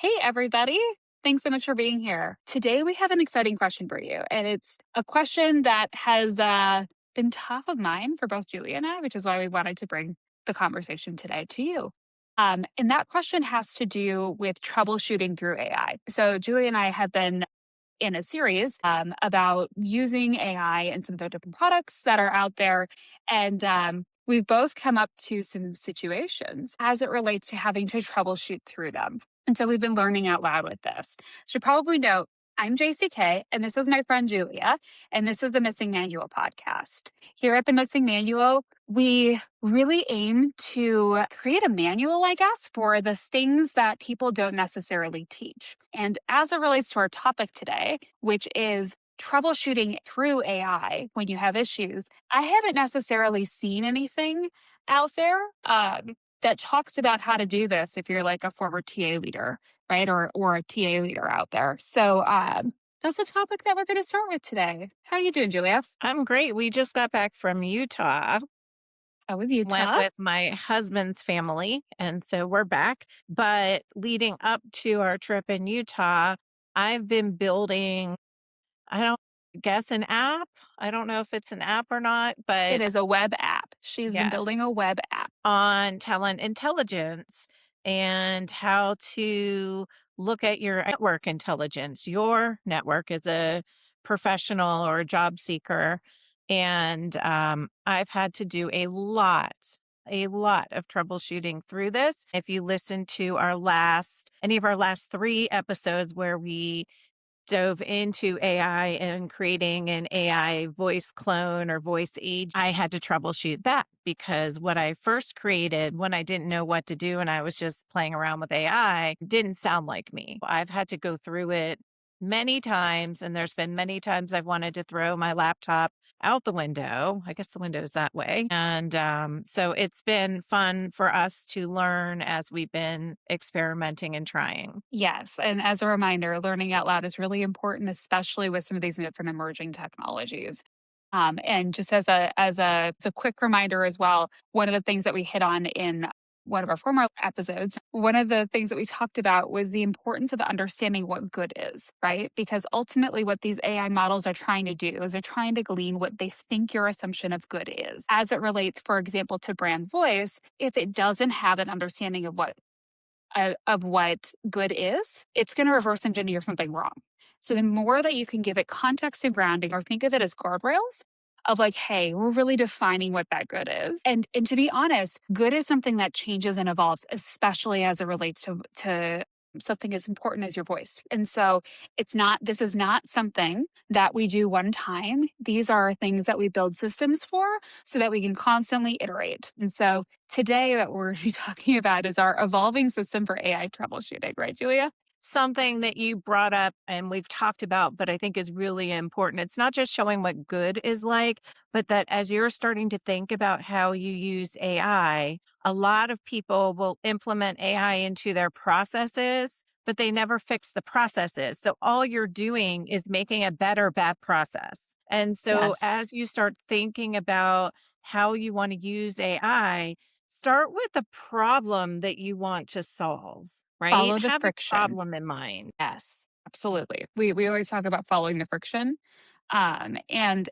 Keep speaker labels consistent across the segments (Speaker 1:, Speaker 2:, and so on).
Speaker 1: Hey, everybody. Thanks so much for being here. Today, we have an exciting question for you. And it's a question that has been top of mind for both Julia and I, which is why we wanted to bring the conversation today to you. And that question has to do with troubleshooting through AI. So, Julia and I have been in a series about using AI and some of the different products that are out there. And we've both come up to some situations as it relates to having to troubleshoot through them. And so we've been learning out loud with this. Should probably note, I'm JCK, and this is my friend Julia, and this is the Missing Manual podcast. Here at the Missing Manual, we really aim to create a manual, I guess, for the things that people don't necessarily teach. And as it relates to our topic today, which is troubleshooting through AI when you have issues, I haven't necessarily seen anything out there that talks about how to do this if you're like a former TA leader, right? Or a TA leader out there. So that's the topic that we're going to start with today. How are you doing, Julia?
Speaker 2: I'm great. We just got back from Utah.
Speaker 1: Oh, with
Speaker 2: Went
Speaker 1: Utah.
Speaker 2: with my husband's family, and so we're back. But leading up to our trip in Utah, I've been building, I don't guess an app. I don't know if it's an app or not,
Speaker 1: It
Speaker 2: but
Speaker 1: is a web app. She's been
Speaker 2: yes,
Speaker 1: building a web app.
Speaker 2: on talent intelligence and how to look at your network intelligence, your network as a professional or a job seeker. And I've had to do a lot of troubleshooting through this. If you listen to any of our last 3 episodes where we dove into AI and creating an AI voice clone or voice agent, I had to troubleshoot that because what I first created when I didn't know what to do and I was just playing around with AI didn't sound like me. I've had to go through it many times, and there's been many times I've wanted to throw my laptop out the window. I guess the window is that way. And so it's been fun for us to learn as we've been experimenting and trying.
Speaker 1: Yes. And as a reminder, learning out loud is really important, especially with some of these different emerging technologies. And just as a quick reminder as well, one of the things that we hit on in one of our former episodes, one of the things that we talked about was the importance of understanding what good is, right? Because ultimately what these AI models are trying to do is they're trying to glean what they think your assumption of good is. As it relates, for example, to brand voice, if it doesn't have an understanding of what good is, it's going to reverse engineer something wrong. So the more that you can give it context and grounding, or think of it as guardrails of like, hey, we're really defining what that good is. And to be honest, good is something that changes and evolves, especially as it relates to something as important as your voice. And so this is not something that we do one time. These are things that we build systems for so that we can constantly iterate. And so today that we're talking about is our evolving system for AI troubleshooting, right, Julia?
Speaker 2: Something that you brought up and we've talked about, but I think is really important. It's not just showing what good is like, but that as you're starting to think about how you use AI, a lot of people will implement AI into their processes, but they never fix the processes. So all you're doing is making a better bad process. And so
Speaker 1: Yes.
Speaker 2: as you start thinking about how you want to use AI, start with the problem that you want to solve, right?
Speaker 1: Follow the
Speaker 2: Have a
Speaker 1: friction.
Speaker 2: problem in mind.
Speaker 1: Yes, absolutely. We always talk about following the friction, and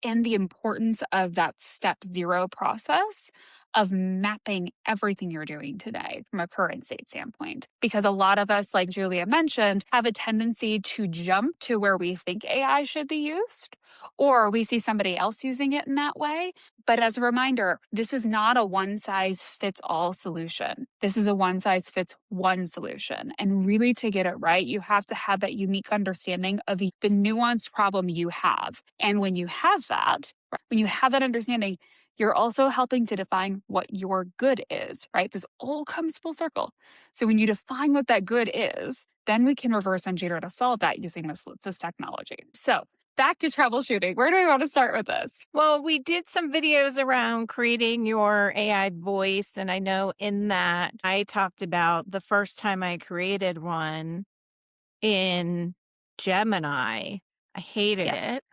Speaker 1: the importance of that step zero process of mapping everything you're doing today from a current state standpoint. Because a lot of us, like Julia mentioned, have a tendency to jump to where we think AI should be used, or we see somebody else using it in that way. But as a reminder, this is not a one size fits all solution. This is a one size fits one solution. And really, to get it right, you have to have that unique understanding of the nuanced problem you have. And when you have that understanding, you're also helping to define what your good is, right? This all comes full circle. So when you define what that good is, then we can reverse engineer to solve that using this technology. So back to troubleshooting. Where do we want to start with this?
Speaker 2: Well, we did some videos around creating your AI voice. And I know in that I talked about the first time I created one in Gemini. I hated
Speaker 1: Yes.
Speaker 2: it.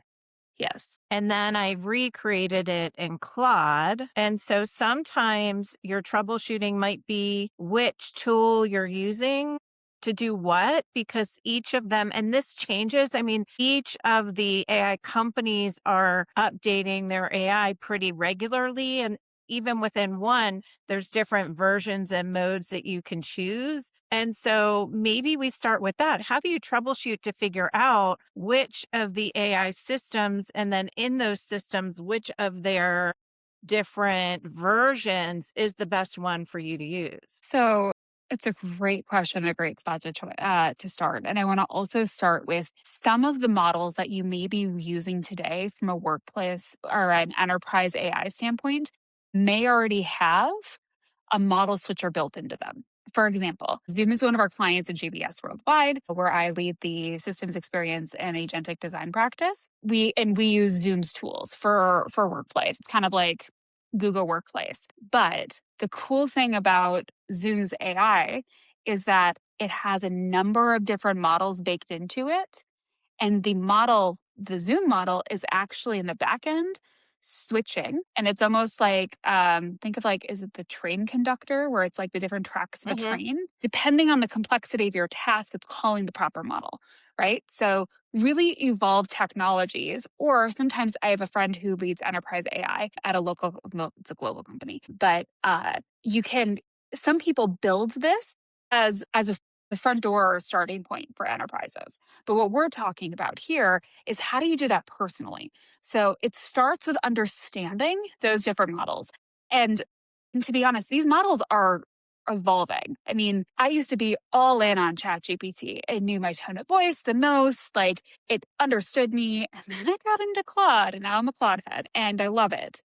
Speaker 1: Yes.
Speaker 2: And then I recreated it in Claude. And so sometimes your troubleshooting might be which tool you're using to do what, because each of them, and this changes. I mean, each of the AI companies are updating their AI pretty regularly. And even within one, there's different versions and modes that you can choose. And so maybe we start with that. How do you troubleshoot to figure out which of the AI systems, and then in those systems, which of their different versions is the best one for you to use?
Speaker 1: So it's a great question, a great spot to start. And I want to also start with some of the models that you may be using today from a workplace or an enterprise AI standpoint may already have a model switcher built into them. For example, Zoom is one of our clients in GBS Worldwide, where I lead the systems experience and agentic design practice. We use Zoom's tools for workplace. It's kind of like Google Workplace. But the cool thing about Zoom's AI is that it has a number of different models baked into it, and the Zoom model is actually in the back end switching. And it's almost like, think of like, is it the train conductor where it's like the different tracks of a
Speaker 2: Hmm.
Speaker 1: train? Depending on the complexity of your task, it's calling the proper model, right? So really evolved technologies, or sometimes I have a friend who leads enterprise AI at a local, well, it's a global company, but you can, some people build this as a the front door or starting point for enterprises. But what we're talking about here is how do you do that personally? So it starts with understanding those different models. And to be honest, these models are evolving. I mean, I used to be all in on ChatGPT. It knew my tone of voice the most, like it understood me. And then I got into Claude, and now I'm a Claude head and I love it.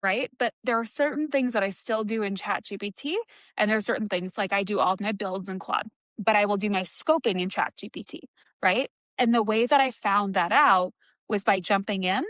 Speaker 1: Right. But there are certain things that I still do in ChatGPT. And there are certain things like I do all of my builds in Claude, but I will do my scoping in ChatGPT. Right. And the way that I found that out was by jumping in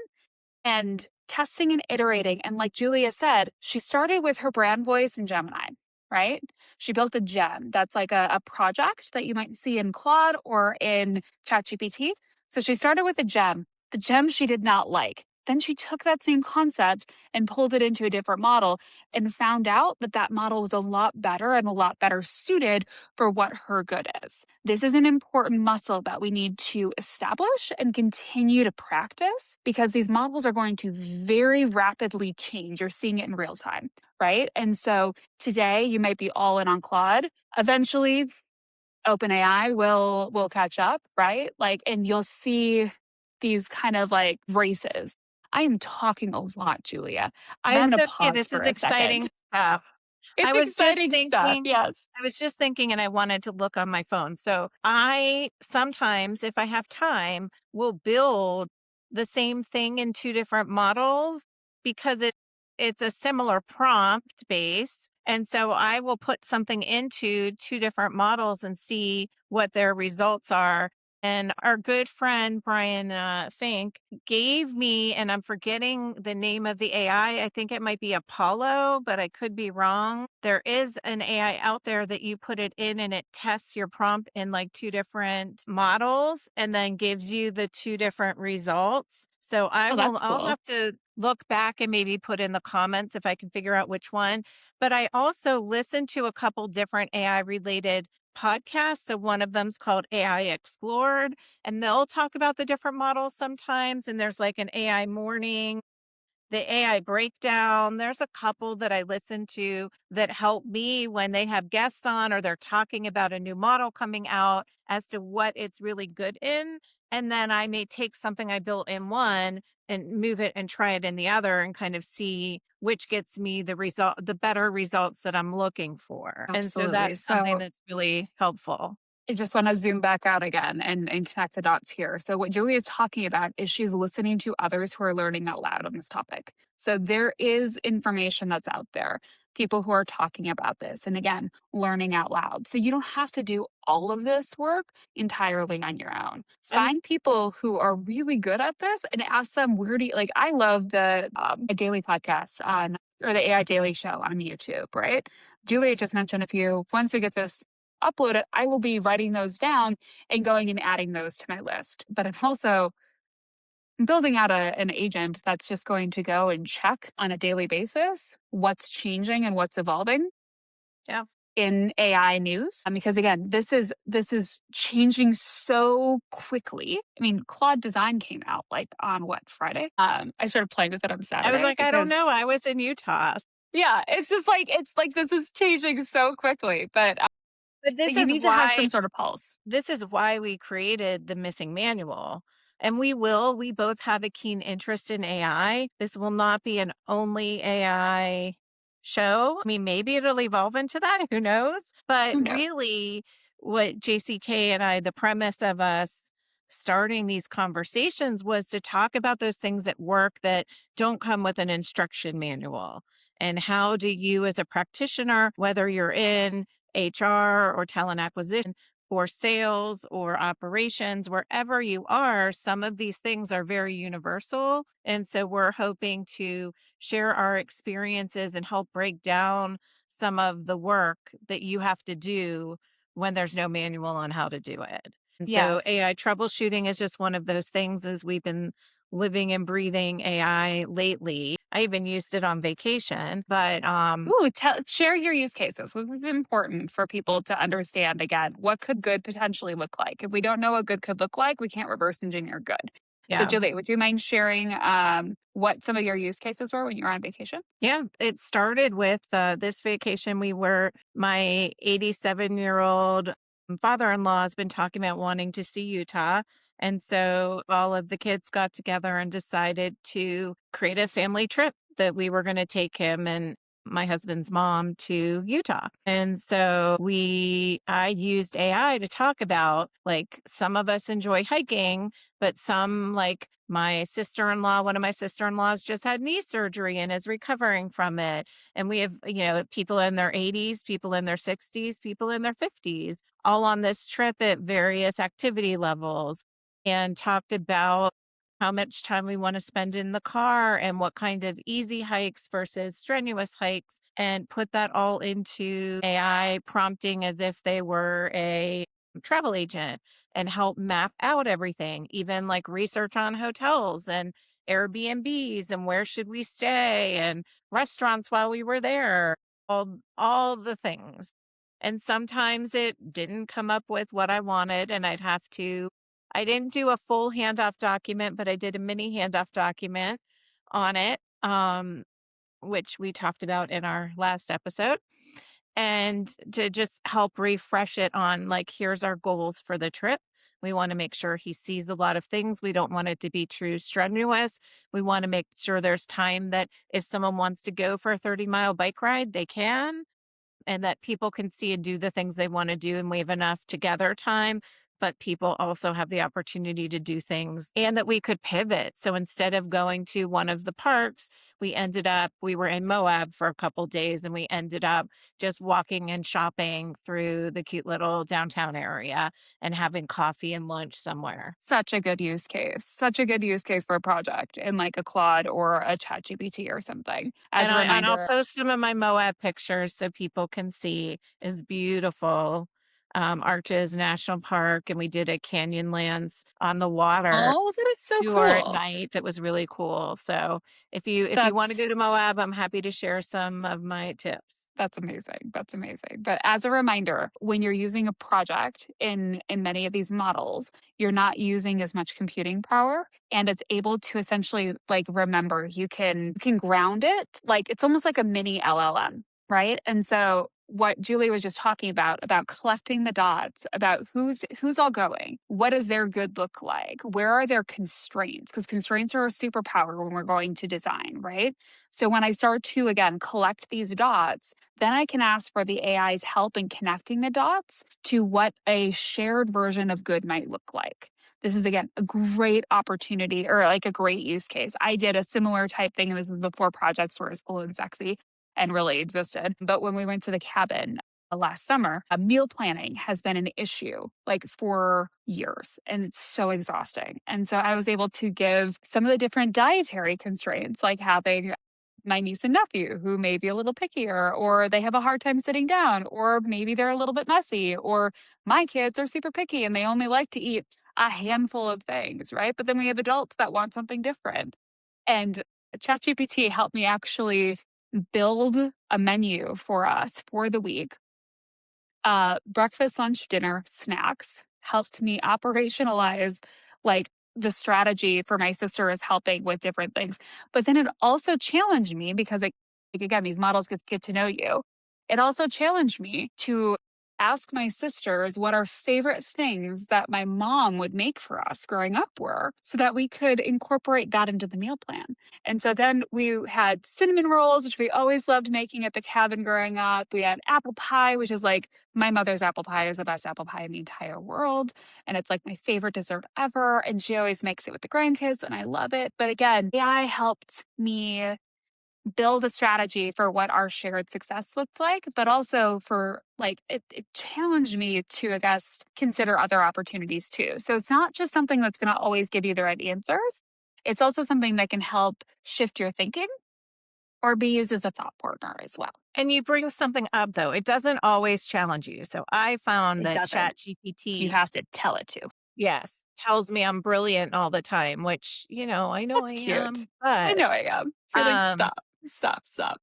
Speaker 1: and testing and iterating. And like Julia said, she started with her brand voice in Gemini, right? She built a gem that's like a project that you might see in Claude or in ChatGPT. So she started with a gem. The gem she did not like. Then she took that same concept and pulled it into a different model and found out that that model was a lot better and a lot better suited for what her good is. This is an important muscle that we need to establish and continue to practice because these models are going to very rapidly change. You're seeing it in real time, right? And so today you might be all in on Claude. Eventually, OpenAI will catch up, right? Like, and you'll see these kind of like races. I am talking a lot, Julia. I am
Speaker 2: That's
Speaker 1: going to
Speaker 2: okay.
Speaker 1: pause
Speaker 2: This
Speaker 1: for
Speaker 2: is
Speaker 1: a second.
Speaker 2: exciting stuff. I
Speaker 1: It's
Speaker 2: was just
Speaker 1: exciting stuff.
Speaker 2: thinking,
Speaker 1: Yes.
Speaker 2: and I wanted to look on my phone. So I sometimes, if I have time, will build the same thing in two different models because it's a similar prompt base. And so I will put something into two different models and see what their results are. And our good friend Brian Fink gave me, and I'm forgetting the name of the AI. I think it might be Apollo, but I could be wrong. There is an AI out there that you put it in and it tests your prompt in like two different models and then gives you the two different results. So
Speaker 1: Oh, that's
Speaker 2: I'll
Speaker 1: cool.
Speaker 2: have to look back and maybe put in the comments if I can figure out which one. But I also listened to a couple different AI related podcasts. So one of them's called AI Explored, and they'll talk about the different models sometimes. And there's like an AI morning, the AI breakdown. There's a couple that I listen to that help me when they have guests on or they're talking about a new model coming out as to what it's really good in. And then I may take something I built in one and move it and try it in the other and kind of see which gets me the better results that I'm looking for. And so
Speaker 1: Absolutely.
Speaker 2: that's something
Speaker 1: So
Speaker 2: that's really helpful.
Speaker 1: I just want to zoom back out again and connect the dots here. So, what Julie is talking about is she's listening to others who are learning out loud on this topic. So, there is information that's out there, people who are talking about this. And again, learning out loud. So, you don't have to do all of this work entirely on your own.
Speaker 2: And
Speaker 1: Find people who are really good at this and ask them, where do you like? I love the a daily podcast on or the AI Daily Show on YouTube, right? Julia just mentioned a few. Once we get this upload it, I will be writing those down and going and adding those to my list. But I'm also building out an agent that's just going to go and check on a daily basis what's changing and what's evolving.
Speaker 2: yeah.
Speaker 1: in AI news, because again, this is changing so quickly. I mean, Claude Design came out like on what, Friday? I started playing with it on
Speaker 2: I was
Speaker 1: Saturday
Speaker 2: like, I don't know.
Speaker 1: because
Speaker 2: I was in Utah.
Speaker 1: yeah, it's like this is changing so quickly,
Speaker 2: But
Speaker 1: but you need to have some sort of pulse.
Speaker 2: this is why we created the missing manual. And we both have a keen interest in AI. This will not be an only AI show. I mean, maybe it'll evolve into that, who knows? But
Speaker 1: Who knows?
Speaker 2: really, what JCK and I, the premise of us starting these conversations was to talk about those things at work that don't come with an instruction manual. And how do you, as a practitioner, whether you're in HR or talent acquisition, or sales or operations, wherever you are, some of these things are very universal. And so we're hoping to share our experiences and help break down some of the work that you have to do when there's no manual on how to do it. And so
Speaker 1: Yes.
Speaker 2: AI troubleshooting is just one of those things as we've been living and breathing AI lately. I even used it on vacation, but
Speaker 1: Ooh, share your use cases. This is important for people to understand again, what could good potentially look like? If we don't know what good could look like, we can't reverse engineer good. So,
Speaker 2: yeah.
Speaker 1: Julie, would you mind sharing what some of your use cases were when you were on vacation?
Speaker 2: Yeah, it started with this vacation. My 87-year-old father-in-law has been talking about wanting to see Utah. And so all of the kids got together and decided to create a family trip that we were going to take him and my husband's mom to Utah. And so I used AI to talk about, like, some of us enjoy hiking, but some, like my sister-in-law, one of my sister-in-laws just had knee surgery and is recovering from it. And we have, people in their 80s, people in their 60s, people in their 50s, all on this trip at various activity levels, and talked about how much time we want to spend in the car and what kind of easy hikes versus strenuous hikes, and put that all into AI prompting as if they were a travel agent, and help map out everything, even like research on hotels and Airbnbs and where should we stay and restaurants while we were there, all the things. And sometimes it didn't come up with what I wanted, and I didn't do a full handoff document, but I did a mini handoff document on it, which we talked about in our last episode, and to just help refresh it on, like, here's our goals for the trip. We want to make sure he sees a lot of things. We don't want it to be too strenuous. We want to make sure there's time that if someone wants to go for a 30-mile bike ride, they can, and that people can see and do the things they want to do, and we have enough together time, but people also have the opportunity to do things, and that we could pivot. So instead of going to one of the parks, we were in Moab for a couple days, and we ended up just walking and shopping through the cute little downtown area and having coffee and lunch somewhere.
Speaker 1: Such a good use case. Such a good use case for a project in like a Claude or a ChatGPT or something. As
Speaker 2: And
Speaker 1: a
Speaker 2: I'll
Speaker 1: reminder,
Speaker 2: post some of my Moab pictures so people can see. It's beautiful. Arches National Park, and we did a Canyonlands on the water
Speaker 1: oh, that is so
Speaker 2: tour at
Speaker 1: cool.
Speaker 2: night that was really cool. So if you want to
Speaker 1: That's
Speaker 2: go to Moab, I'm happy to share some of my tips.
Speaker 1: That's amazing. That's amazing. But as a reminder, when you're using a project in many of these models, you're not using as much computing power, and it's able to essentially like remember. You can ground it. Like it's almost like a mini LLM, right? And so what Julie was just talking about collecting the dots, about who's all going, what does their good look like, where are their constraints, because constraints are a superpower when we're going to design, right? So when I start to again collect these dots, then I can ask for the AI's help in connecting the dots to what a shared version of good might look like. This is again a great opportunity or like a great use case. I did a similar type thing, and this was before projects were as cool and sexy and really existed. But when we went to the cabin last summer, meal planning has been an issue like for years, and it's so exhausting. And so I was able to give some of the different dietary constraints, like having my niece and nephew who may be a little pickier, or they have a hard time sitting down, or maybe they're a little bit messy, or my kids are super picky and they only like to eat a handful of things, right? But then we have adults that want something different. And ChatGPT helped me actually build a menu for us for the week breakfast, lunch, dinner, snacks, helped me operationalize like the strategy for my sister is helping with different things. But then it also challenged me because like, again, these models get to know you. It also challenged me to ask my sisters what our favorite things that my mom would make for us growing up were so that we could incorporate that into the meal plan. And so then we had cinnamon rolls, which we always loved making at the cabin growing up. We had apple pie, which is like my mother's apple pie is the best apple pie in the entire world. And it's like my favorite dessert ever. And she always makes it with the grandkids, and I love it. But again, AI helped me build a strategy for what our shared success looked like, but also for like it challenged me to, I guess, consider other opportunities too. So it's not just something that's going to always give you the right answers. It's also something that can help shift your thinking or be used as a thought partner as well.
Speaker 2: And you bring something up, though. It doesn't always challenge you. So I found
Speaker 1: It
Speaker 2: that
Speaker 1: doesn't. You
Speaker 2: ChatGPT,
Speaker 1: have to tell it to.
Speaker 2: yes, tells me I'm brilliant all the time, which, I know
Speaker 1: That's
Speaker 2: I
Speaker 1: cute.
Speaker 2: am,
Speaker 1: I know
Speaker 2: but
Speaker 1: I am. You're like,
Speaker 2: um
Speaker 1: stop, stop, stop.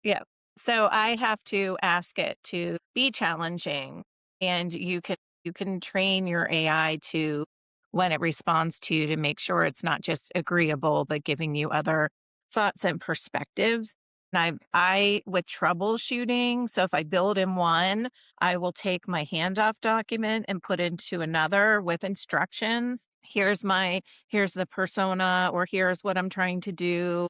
Speaker 2: yeah. So I have to ask it to be challenging, and you can train your AI to, when it responds to you, to make sure it's not just agreeable but giving you other thoughts and perspectives. And I with troubleshooting, so if I build in one, I will take my handoff document and put into another with instructions. Here's the persona, or here's what I'm trying to do.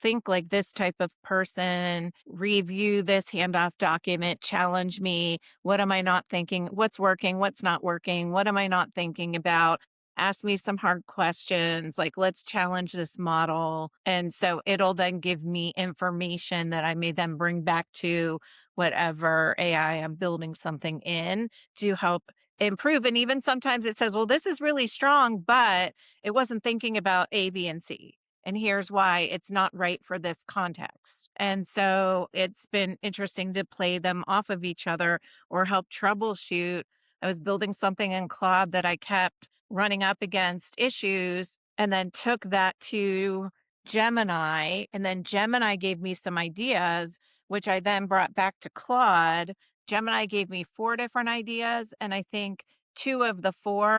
Speaker 2: Think like this type of person, review this handoff document, challenge me. What am I not thinking? What's working? What's not working? What am I not thinking about? Ask me some hard questions, like let's challenge this model. And so it'll then give me information that I may then bring back to whatever AI I'm building something in to help improve. And even sometimes it says, well, this is really strong, but it wasn't thinking about A, B, and C, and here's why it's not right for this context. And so it's been interesting to play them off of each other or help troubleshoot. I was building something in Claude that I kept running up against issues, and then took that to Gemini, and then Gemini gave me some ideas, which I then brought back to Claude. Gemini gave me 4 different ideas, and I think 2 of the 4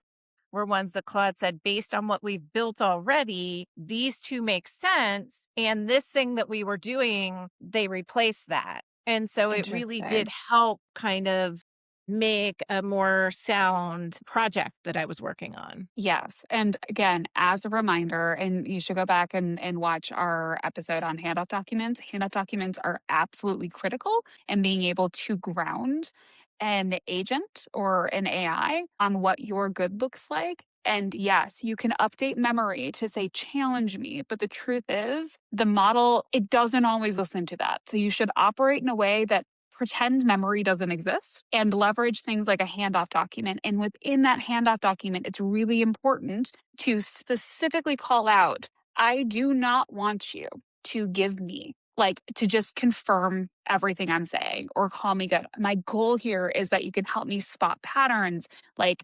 Speaker 2: were ones that Claude said, based on what we've built already, these 2 make sense. And this thing that we were doing, they replaced that. And so it really did
Speaker 1: Interesting.
Speaker 2: help kind of make a more sound project that I was working on.
Speaker 1: Yes. And again, as a reminder, and you should go back and watch our episode on handoff documents. Handoff documents are absolutely critical in being able to ground an agent or an AI on what your good looks like. And yes, you can update memory to say, challenge me. But the truth is, the model, it doesn't always listen to that. So you should operate in a way that pretend memory doesn't exist and leverage things like a handoff document. And within that handoff document, it's really important to specifically call out, I do not want you to give me, like, to just confirm everything I'm saying or call me good. My goal here is that you can help me spot patterns, like,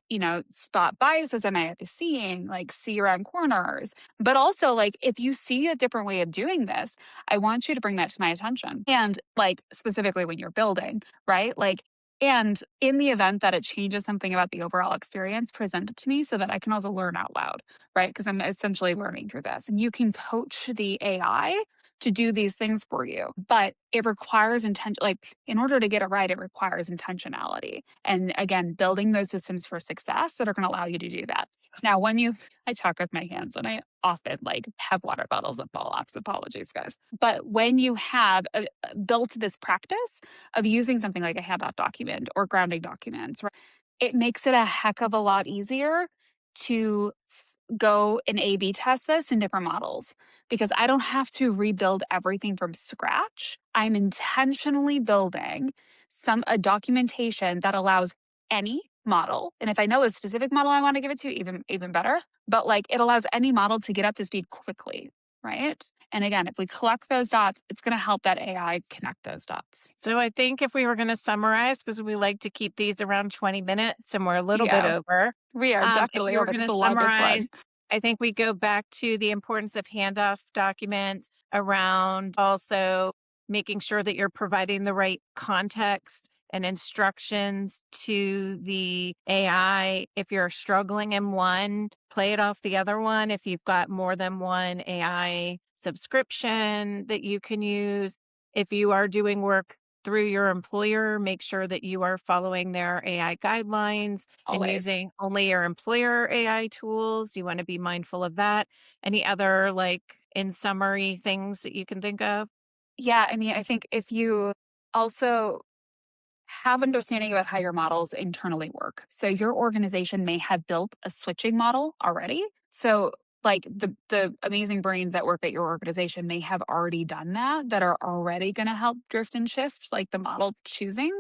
Speaker 1: spot biases I might be seeing, like see around corners. But also, like, if you see a different way of doing this, I want you to bring that to my attention. And like specifically when you're building, right? Like, and in the event that it changes something about the overall experience, present it to me so that I can also learn out loud, right? Because I'm essentially learning through this. And you can coach the AI to do these things for you, but it requires intention. Like, in order to get it right, it requires intentionality. And again, building those systems for success that are going to allow you to do that. Now, I talk with my hands and I often like have water bottles that fall off. So apologies, guys. But when you have built this practice of using something like a handoff document or grounding documents, right, it makes it a heck of a lot easier to go and A B test this in different models because I don't have to rebuild everything from scratch. I'm intentionally building a documentation that allows any model. And if I know a specific model I want to give it to, even better. But like it allows any model to get up to speed quickly, right? And again, if we collect those dots, it's going to help that AI connect those dots.
Speaker 2: So I think if we were going to summarize, because we like to keep these around 20 minutes and we're a little bit
Speaker 1: Yeah,
Speaker 2: over,
Speaker 1: we are
Speaker 2: if
Speaker 1: definitely
Speaker 2: we were
Speaker 1: over.
Speaker 2: going
Speaker 1: This is
Speaker 2: to
Speaker 1: the longest
Speaker 2: summarize,
Speaker 1: one.
Speaker 2: I think we go back to the importance of handoff documents around also making sure that you're providing the right context and instructions to the AI. If you're struggling in one, play it off the other one. If you've got more than one AI subscription that you can use, if you are doing work through your employer, make sure that you are following their AI guidelines and
Speaker 1: Always.
Speaker 2: using only your employer AI tools. You want to be mindful of that. Any other, like, in summary, things that you can think of?
Speaker 1: Yeah, I mean, I think if you also have understanding about how your models internally work. So your organization may have built a switching model already. So like the amazing brains that work at your organization may have already done that are already going to help drift and shift like the model choosing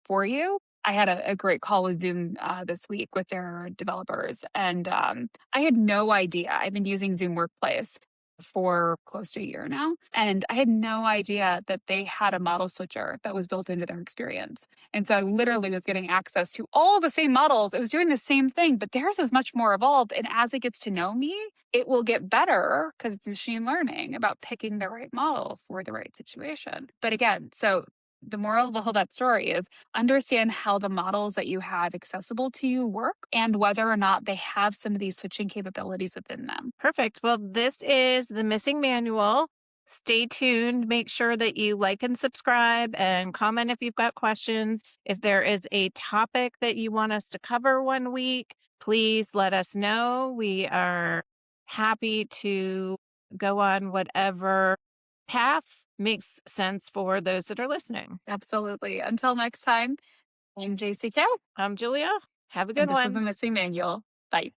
Speaker 1: for you. I had a great call with Zoom this week with their developers, and I had no idea. I've been using Zoom Workplace for close to a year now, and I had no idea that they had a model switcher that was built into their experience. And so I literally was getting access to all the same models. It was doing the same thing, but theirs is much more evolved. And as it gets to know me, it will get better because it's machine learning about picking the right model for the right situation. But again, so the moral of the whole that story is understand how the models that you have accessible to you work and whether or not they have some of these switching capabilities within them.
Speaker 2: Perfect. Well, this is the missing manual. Stay tuned. Make sure that you like and subscribe and comment if you've got questions. If there is a topic that you want us to cover one week, please let us know. We are happy to go on whatever path makes sense for those that are listening.
Speaker 1: Absolutely. Until next time, I'm JCK,
Speaker 2: I'm Julia. Have a
Speaker 1: and
Speaker 2: good
Speaker 1: this is the
Speaker 2: one.
Speaker 1: Missing Manual. Bye.